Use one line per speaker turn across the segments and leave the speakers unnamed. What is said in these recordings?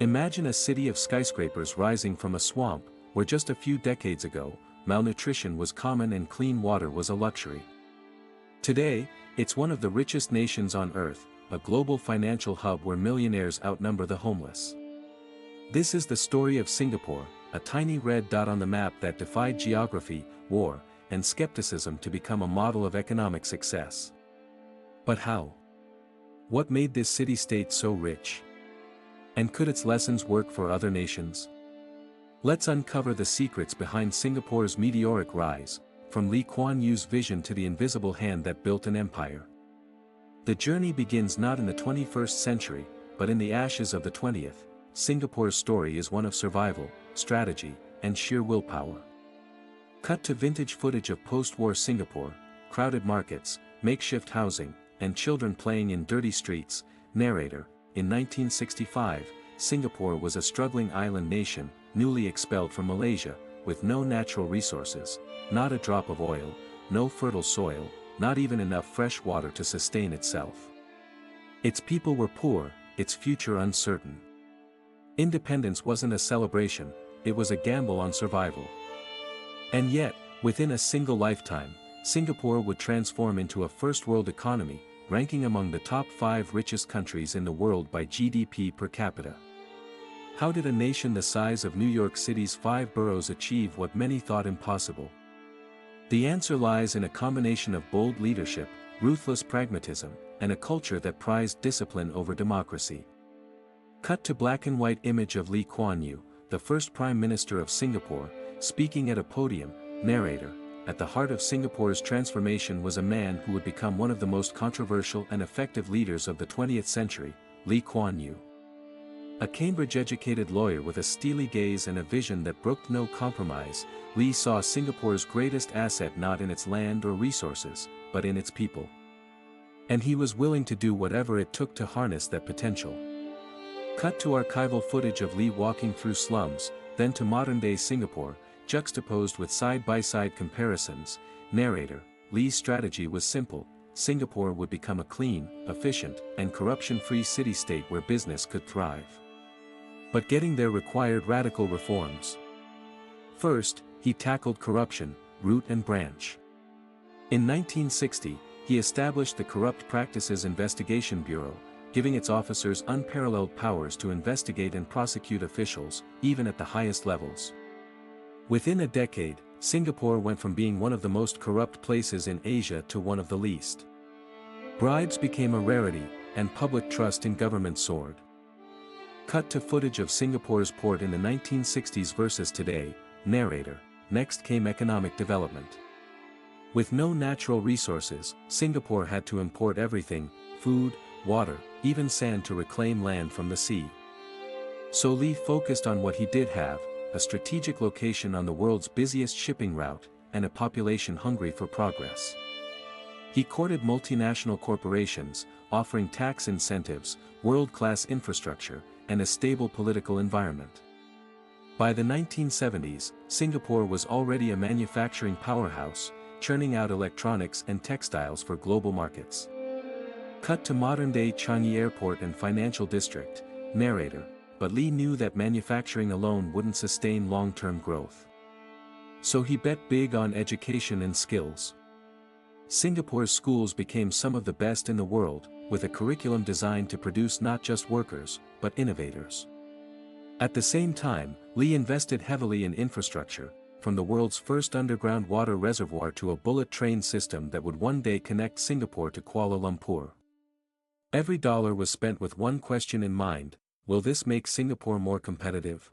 Imagine a city of skyscrapers rising from a swamp, where just a few decades ago, malnutrition was common and clean water was a luxury. Today, it's one of the richest nations on earth, a global financial hub where millionaires outnumber the homeless. This is the story of Singapore, a tiny red dot on the map that defied geography, war, and skepticism to become a model of economic success. But how? What made this city-state so rich? And could its lessons work for other nations? Let's uncover the secrets behind Singapore's meteoric rise, from Lee Kuan Yew's vision to the invisible hand that built an empire. The journey begins not in the 21st century, but in the ashes of the 20th. Singapore's story is one of survival, strategy, and sheer willpower. Cut to vintage footage of post-war Singapore, crowded markets, makeshift housing, and children playing in dirty streets. Narrator: in 1965, Singapore was a struggling island nation, newly expelled from Malaysia, with no natural resources, not a drop of oil, no fertile soil, not even enough fresh water to sustain itself. Its people were poor, its future uncertain. Independence wasn't a celebration, it was a gamble on survival. And yet, within a single lifetime, Singapore would transform into a first-world economy, ranking among the top 5 richest countries in the world by GDP per capita. How did a nation the size of New York City's 5 boroughs achieve what many thought impossible? The answer lies in a combination of bold leadership, ruthless pragmatism, and a culture that prized discipline over democracy. Cut to black-and-white image of Lee Kuan Yew, the first Prime Minister of Singapore, speaking at a podium. Narrator: at the heart of Singapore's transformation was a man who would become one of the most controversial and effective leaders of the 20th century, Lee Kuan Yew. A Cambridge-educated lawyer with a steely gaze and a vision that brooked no compromise, Lee saw Singapore's greatest asset not in its land or resources, but in its people. And he was willing to do whatever it took to harness that potential. Cut to archival footage of Lee walking through slums, then to modern-day Singapore, juxtaposed with side-by-side comparisons. Narrator: Lee's strategy was simple: Singapore would become a clean, efficient, and corruption-free city-state where business could thrive. But getting there required radical reforms. First, he tackled corruption, root and branch. In 1960, he established the Corrupt Practices Investigation Bureau, giving its officers unparalleled powers to investigate and prosecute officials, even at the highest levels. Within a decade, Singapore went from being one of the most corrupt places in Asia to one of the least. Bribes became a rarity, and public trust in government soared. Cut to footage of Singapore's port in the 1960s versus today. Narrator: next came economic development. With no natural resources, Singapore had to import everything: food, water, even sand to reclaim land from the sea. So Lee focused on what he did have: a strategic location on the world's busiest shipping route, and a population hungry for progress. He courted multinational corporations, offering tax incentives, world-class infrastructure, and a stable political environment. By the 1970s, Singapore was already a manufacturing powerhouse, churning out electronics and textiles for global markets. Cut to modern-day Changi Airport and Financial District. Narrator: but Lee knew that manufacturing alone wouldn't sustain long-term growth. So he bet big on education and skills. Singapore's schools became some of the best in the world, with a curriculum designed to produce not just workers, but innovators. At the same time, Lee invested heavily in infrastructure, from the world's first underground water reservoir to a bullet train system that would one day connect Singapore to Kuala Lumpur. Every dollar was spent with one question in mind: will this make Singapore more competitive?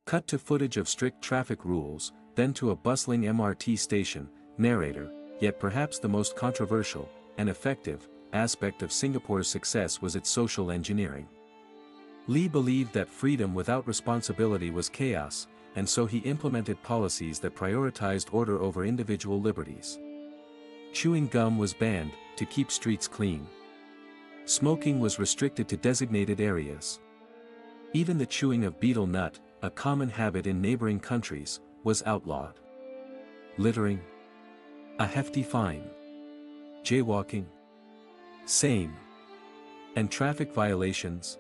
Cut to footage of strict traffic rules, then to a bustling MRT station. Narrator: yet perhaps the most controversial, and effective, aspect of Singapore's success was its social engineering. Lee believed that freedom without responsibility was chaos, and so he implemented policies that prioritized order over individual liberties. Chewing gum was banned, to keep streets clean. Smoking was restricted to designated areas. Even the chewing of betel nut, a common habit in neighboring countries, was outlawed. Littering? A hefty fine. Jaywalking? Same. And traffic violations?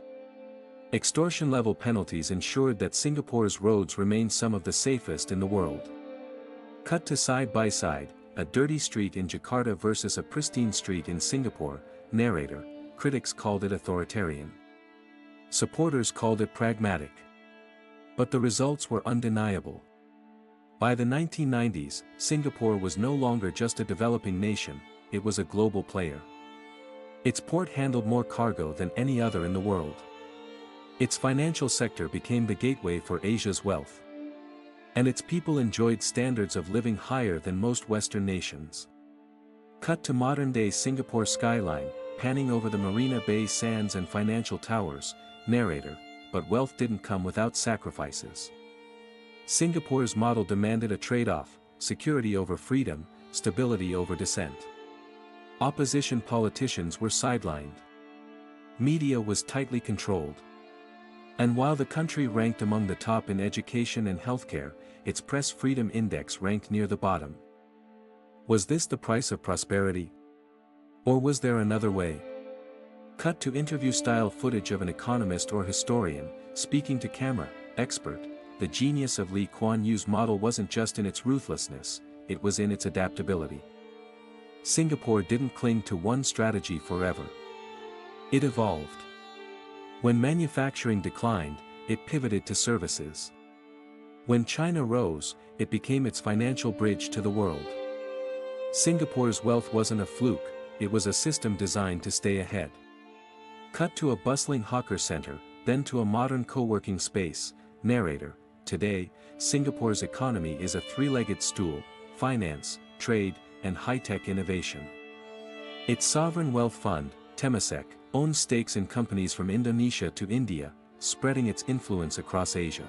Extortion-level penalties ensured that Singapore's roads remained some of the safest in the world. Cut to side by side, a dirty street in Jakarta versus a pristine street in Singapore. Narrator, critics called it authoritarian. Supporters called it pragmatic. But the results were undeniable. By the 1990s, Singapore was no longer just a developing nation, it was a global player. Its port handled more cargo than any other in the world. Its financial sector became the gateway for Asia's wealth. And its people enjoyed standards of living higher than most Western nations. Cut to modern-day Singapore skyline, panning over the Marina Bay sands and financial towers. Narrator, but wealth didn't come without sacrifices. Singapore's model demanded a trade-off: security over freedom, stability over dissent. Opposition politicians were sidelined. Media was tightly controlled. And while the country ranked among the top in education and healthcare, its press freedom index ranked near the bottom. Was this the price of prosperity? Or was there another way? Cut to interview-style footage of an economist or historian, speaking to camera. Expert, the genius of Lee Kuan Yew's model wasn't just in its ruthlessness, it was in its adaptability. Singapore didn't cling to one strategy forever. It evolved. When manufacturing declined, it pivoted to services. When China rose, it became its financial bridge to the world. Singapore's wealth wasn't a fluke, it was a system designed to stay ahead. Cut to a bustling hawker center, then to a modern co-working space. Narrator, today, Singapore's economy is a three-legged stool: finance, trade, and high-tech innovation. Its sovereign wealth fund, Temasek, owns stakes in companies from Indonesia to India, spreading its influence across Asia.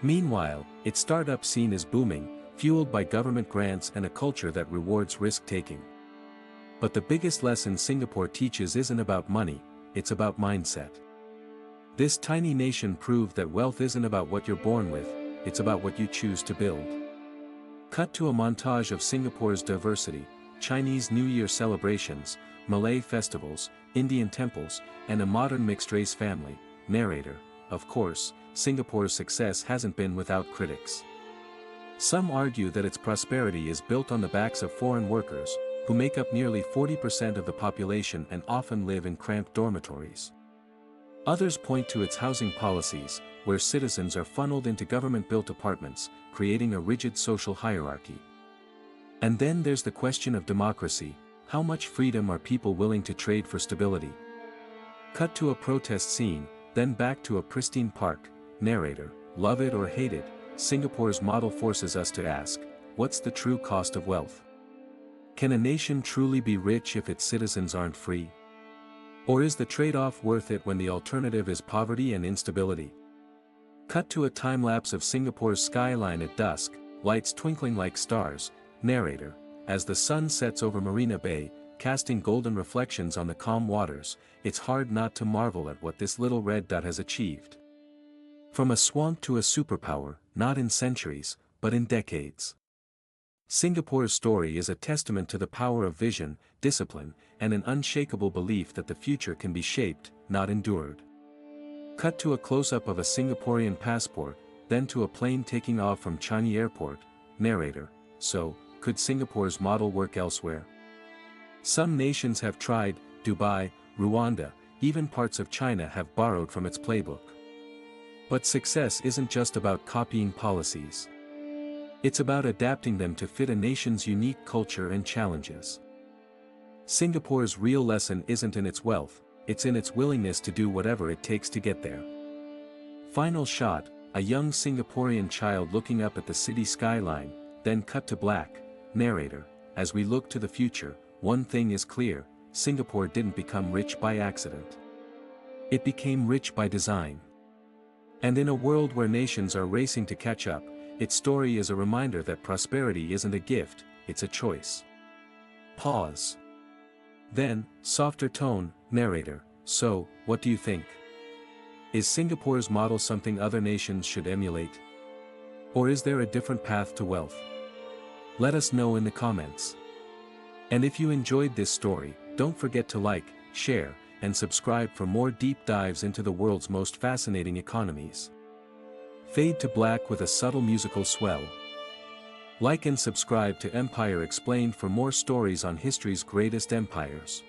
Meanwhile, its startup scene is booming, fueled by government grants and a culture that rewards risk-taking. But the biggest lesson Singapore teaches isn't about money, it's about mindset. This tiny nation proved that wealth isn't about what you're born with, it's about what you choose to build. Cut to a montage of Singapore's diversity: Chinese New Year celebrations, Malay festivals, Indian temples, and a modern mixed-race family. Narrator, of course, Singapore's success hasn't been without critics. Some argue that its prosperity is built on the backs of foreign workers, who make up nearly 40% of the population and often live in cramped dormitories. Others point to its housing policies, where citizens are funneled into government-built apartments, creating a rigid social hierarchy. And then there's the question of democracy: how much freedom are people willing to trade for stability? Cut to a protest scene, then back to a pristine park. Narrator, love it or hate it, Singapore's model forces us to ask, what's the true cost of wealth? Can a nation truly be rich if its citizens aren't free? Or is the trade-off worth it when the alternative is poverty and instability? Cut to a time-lapse of Singapore's skyline at dusk, lights twinkling like stars. Narrator, as the sun sets over Marina Bay, casting golden reflections on the calm waters, it's hard not to marvel at what this little red dot has achieved. From a swamp to a superpower, not in centuries, but in decades. Singapore's story is a testament to the power of vision, discipline, and an unshakable belief that the future can be shaped, not endured. Cut to a close-up of a Singaporean passport, then to a plane taking off from Changi Airport. Narrator, so, could Singapore's model work elsewhere? Some nations have tried. Dubai, Rwanda, even parts of China have borrowed from its playbook. But success isn't just about copying policies. It's about adapting them to fit a nation's unique culture and challenges. Singapore's real lesson isn't in its wealth, it's in its willingness to do whatever it takes to get there. Final shot, a young Singaporean child looking up at the city skyline, then cut to black. Narrator, as we look to the future, one thing is clear: Singapore didn't become rich by accident. It became rich by design. And in a world where nations are racing to catch up, its story is a reminder that prosperity isn't a gift, it's a choice. Pause. Then, softer tone. Narrator, so, what do you think? Is Singapore's model something other nations should emulate? Or is there a different path to wealth? Let us know in the comments. And if you enjoyed this story, don't forget to like, share, and subscribe for more deep dives into the world's most fascinating economies. Fade to black with a subtle musical swell. Like and subscribe to Empire Explained for more stories on history's greatest empires.